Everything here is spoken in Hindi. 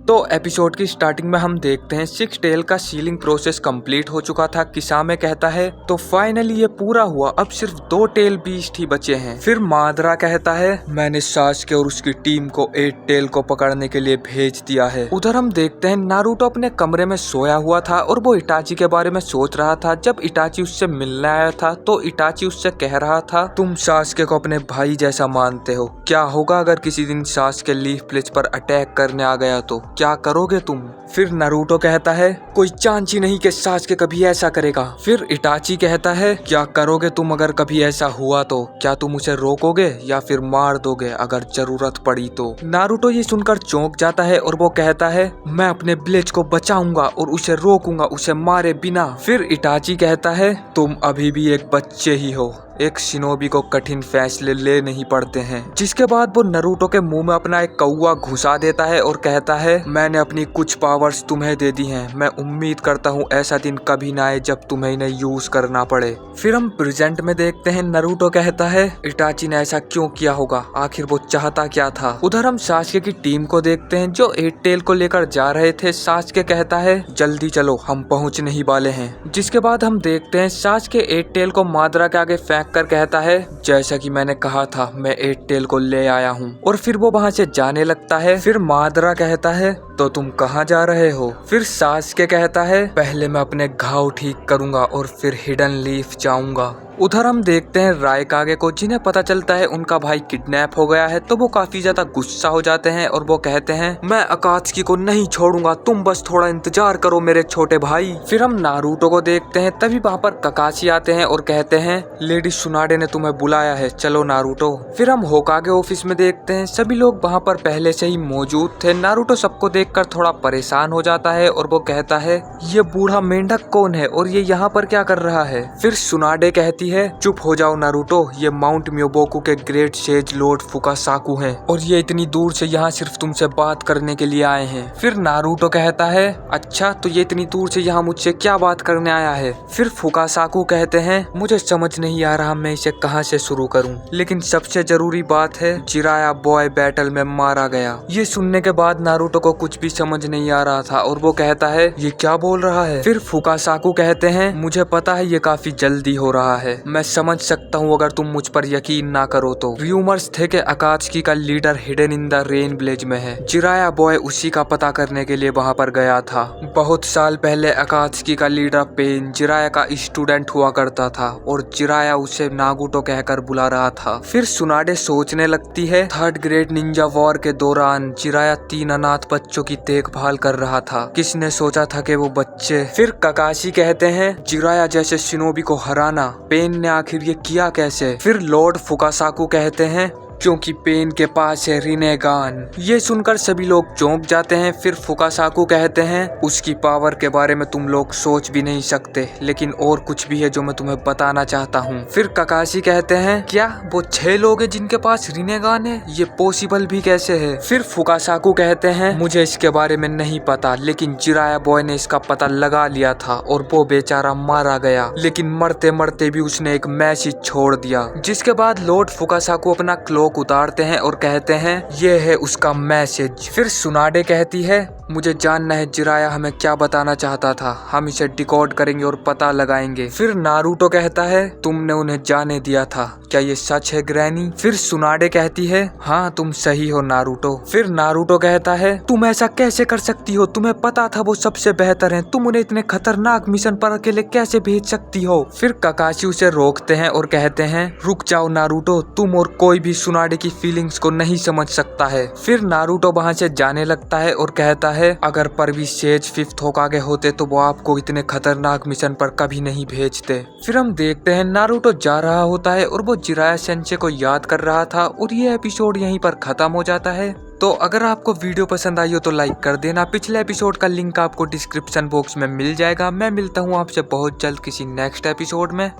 तो एपिसोड की स्टार्टिंग में हम देखते हैं सिक्स टेल का सीलिंग प्रोसेस कंप्लीट हो चुका था। किसामे कहता है तो फाइनली ये पूरा हुआ, अब सिर्फ 2 टेल बीस्ट ही बचे हैं। फिर मादरा कहता है मैंने सास्के और उसकी टीम को 8 टेल को पकड़ने के लिए भेज दिया है। उधर हम देखते हैं नारुतो अपने कमरे में सोया हुआ था और वो इटाची के बारे में सोच रहा था। जब इटाची उससे मिलने आया था तो इटाची उससे कह रहा था तुम सास्के को अपने भाई जैसा मानते हो, क्या होगा अगर किसी दिन सास्के लीफ ब्लिच पर अटैक करने आ गया तो क्या करोगे तुम। फिर नारुतो कहता है कोई चांस ही नहीं कि सास्के कभी ऐसा करेगा। फिर इटाची कहता है क्या करोगे तुम अगर कभी ऐसा हुआ तो, क्या तुम उसे रोकोगे या फिर मार दोगे अगर जरूरत पड़ी तो। नारुतो ये सुनकर चौंक जाता है और वो कहता है मैं अपने ब्लिच को बचाऊंगा और उसे रोकूंगा, उसे मारे बिना। फिर इटाची कहता है तुम अभी भी एक बच्चे ही हो, एक शिनोबी को कठिन फैसले ले नहीं पड़ते हैं। जिसके बाद वो नारुतो के मुंह में अपना एक कौवा घुसा देता है और कहता है मैंने अपनी कुछ पावर्स तुम्हें दे दी हैं, मैं उम्मीद करता हूँ ऐसा दिन कभी ना आए जब तुम्हें इन्हें यूज करना पड़े। फिर हम प्रेजेंट में देखते हैं नारुतो कहता है इटाची ने ऐसा क्यों किया होगा, आखिर वो चाहता क्या था। उधर हम सास्के की टीम को देखते हैं जो 8 टेल को लेकर जा रहे थे। सास्के कहता है जल्दी चलो हम पहुँचने ही वाले हैं। जिसके बाद हम देखते हैं सास्के 8 टेल को मादरा के आगे फेंक कर कहता है जैसा कि मैंने कहा था मैं 8 टेल को ले आया हूँ, और फिर वो वहाँ से जाने लगता है। फिर मादरा कहता है तो तुम कहाँ जा रहे हो। फिर सास्के कहता है पहले मैं अपने घाव ठीक करूंगा और फिर हिडन लीफ जाऊंगा। उधर हम देखते हैं रायकागे को, जिन्हें पता चलता है उनका भाई किडनैप हो गया है तो वो काफी ज्यादा गुस्सा हो जाते हैं और वो कहते हैं मैं अकात्सुकी को नहीं छोड़ूंगा, तुम बस थोड़ा इंतजार करो मेरे छोटे भाई। फिर हम नारुतो को देखते हैं, तभी वहाँ पर ककाशी आते हैं और कहते हैं लेडी सुनाडे ने तुम्हें बुलाया है, चलो नारुतो। फिर हम होकागे ऑफिस में देखते हैं, सभी लोग वहाँ पर पहले से ही मौजूद थे। नारुतो सबको देखकर थोड़ा परेशान हो जाता है और वो कहता है ये बूढ़ा मेंढक कौन है और ये यहाँ पर क्या कर रहा है। फिर सुनाडे कहती है चुप हो जाओ नारुतो, ये माउंट म्योबोकू के ग्रेट सेज लॉर्ड फुकासाकू हैं और ये इतनी दूर से यहाँ सिर्फ तुमसे बात करने के लिए आए हैं। फिर नारुतो कहता है अच्छा तो ये इतनी दूर से यहाँ मुझसे क्या बात करने आया है। फिर फुकासाकू कहते हैं मुझे समझ नहीं आ रहा मैं इसे कहाँ से शुरू करूँ, लेकिन सबसे जरूरी बात है जिराया बॉय बैटल में मारा गया। ये सुनने के बाद नारुतो को कुछ भी समझ नहीं आ रहा था और वो कहता है ये क्या बोल रहा है। फिर फुकासाकू कहते हैं मुझे पता है ये काफी जल्दी हो रहा है, मैं समझ सकता हूँ अगर तुम मुझ पर यकीन ना करो तो। रूमर्स थे कि अकात्सुकी का leader hidden in the rain village में है। जिराया बॉय उसी का पता करने के लिए वहाँ पर गया था। बहुत साल पहले अकात्सुकी का लीडर पेन जिराया का स्टूडेंट हुआ करता था और जिराया उसे नागुटो कहकर बुला रहा था। फिर सुनाडे सोचने लगती है 3rd ग्रेड निंजा वॉर के दौरान जिराया 3 अनाथ बच्चों की देखभाल कर रहा था, किसने सोचा था कि वो बच्चे। फिर ककाशी कहते हैं जिराया जैसे शिनोबी को हराना पेन ने आखिर ये किया कैसे। फिर लॉर्ड फुकासाकू कहते हैं क्योंकि पेन के पास है रिनेगान। ये सुनकर सभी लोग चौंक जाते हैं। फिर फुकासाकू कहते हैं उसकी पावर के बारे में तुम लोग सोच भी नहीं सकते, लेकिन और कुछ भी है जो मैं तुम्हें बताना चाहता हूँ। फिर ककाशी कहते हैं क्या वो 6 लोग हैं जिनके पास रिनेगान है, ये पॉसिबल भी कैसे है। फिर फुकासाकू कहते हैं मुझे इसके बारे में नहीं पता, लेकिन जिराया बॉय ने इसका पता लगा लिया था और वो बेचारा मारा गया, लेकिन मरते मरते भी उसने एक मैसेज छोड़ दिया। जिसके बाद लॉर्ड फुकासाकू अपना क्लोक उतारते हैं और कहते हैं ये है उसका मैसेज। फिर सुनाडे कहती है मुझे जानना है जिराया हमें क्या बताना चाहता था, हम इसे डिकोड करेंगे और पता लगाएंगे। फिर नारुतो कहता है तुमने उन्हें जाने दिया था, क्या ये सच है ग्रैनी। फिर सुनाडे कहती है हाँ तुम सही हो नारुतो। फिर नारुतो कहता है तुम ऐसा कैसे कर सकती हो, तुम्हें पता था वो सबसे बेहतर हैं, तुम उन्हें इतने खतरनाक मिशन पर अकेले कैसे भेज सकती हो। फिर ककाशी उसे रोकते हैं और कहते हैं रुक जाओ नारुतो, तुम और कोई भी सुनाडे की फीलिंग्स को नहीं समझ सकता है। फिर नारुतो वहाँ से जाने लगता है और कहता है अगर परवी सेज 5th होकागे होते तो वो आपको इतने खतरनाक मिशन पर कभी नहीं भेजते। फिर हम देखते हैं नारुतो जा रहा होता है और वो जिराया सेंसे को याद कर रहा था और ये एपिसोड यहीं पर खत्म हो जाता है। तो अगर आपको वीडियो पसंद आई हो तो लाइक कर देना। पिछले एपिसोड का लिंक आपको डिस्क्रिप्शन बॉक्स में मिल जाएगा। मैं मिलता हूँ आपसे बहुत जल्द किसी नेक्स्ट एपिसोड में।